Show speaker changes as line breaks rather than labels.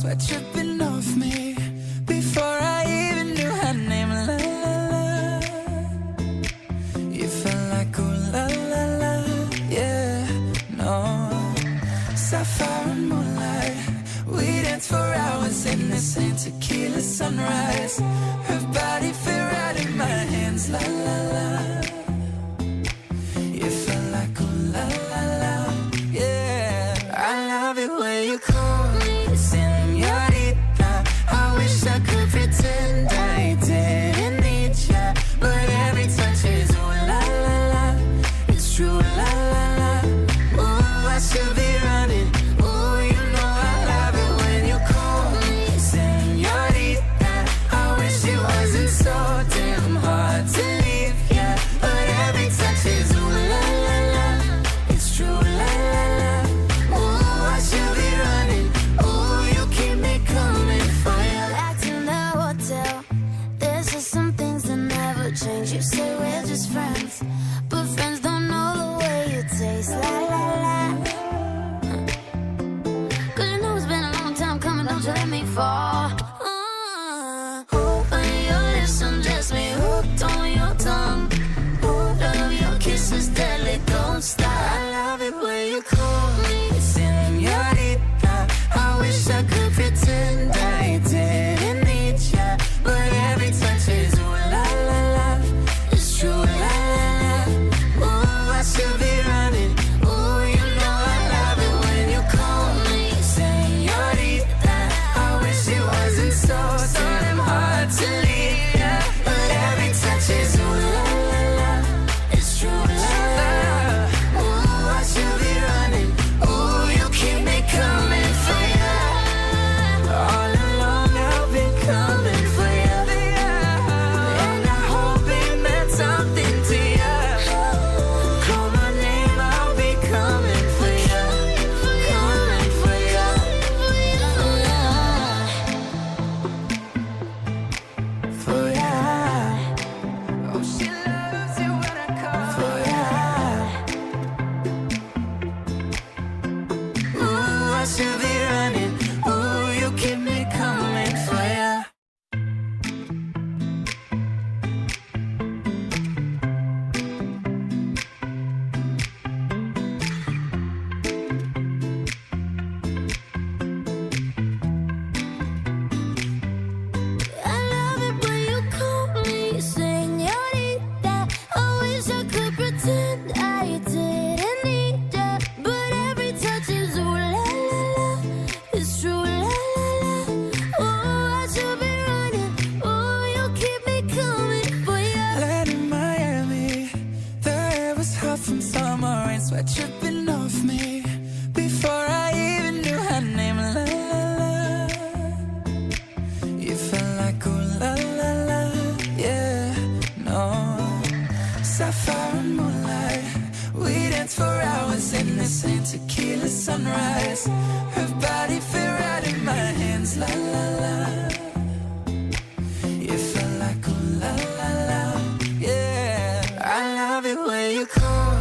sweat dripping off me before I even knew her name. La la la, you felt like ooh la la la, yeah, no. Sapphire and moonlight, we danced for hours in the same tequila sunrise. Her body fit right in my hands. La la la, you felt like ooh la la la, yeah. I love it when you call me señorita. I wish I could pretend I didn't need ya, but every touch is ooh la la la. It's true, la la la. Ooh, I should be running. Ooh, you know I love it when you call me señorita. I wish it wasn't so damn hard to leave ya, but every touch is ooh la la la. It's true, la la la. Ooh, I should be running. Ooh, you keep me coming for ya.
Back in the hotel, there's just some things that never change. You say we're just friends, but friends don't know the way you taste. La la la. Cause you know it's been a long time coming, don't you let me fall. When your lips undress me, hooked on your tongue. Love your kisses deadly, don't stop.
I love it when you call me señorita. I wish I could pretend I didn't need ya, but every touch is ooh la la la. It's true, la la la. Ooh, I should be running. Ooh, you know I love it when you call me señorita. I wish it wasn't so damn hard to leave ya, but every touch is ooh la la la. It's true, la la la. Ooh, I should be running. Ooh, you keep me coming for ya. All along I've been coming for ya, and I hope it meant something to ya. Call my name, I'll be coming for ya, coming for ya. For ya. Oh, she loves it when I call for ya. Ooh, I should be running. Ooh, you keep me coming for ya.
I love it when you call me señorita. I wish I could pretend I didn't need ya, but every touch is ooh la la la. It's true, la la la. Ooh, I should be running. Ooh, you keep me coming for ya.
Land in Miami, the air was hot from summer rain, sweat dripping off me before I even knew her name. La la la, you felt like ooh la la la, yeah, no. Sapphire and moonlight, we danced for hours in the same tequila sunrise. Her body fit right in my hands. La la la, you felt like ooh la la la, yeah. I love it when you call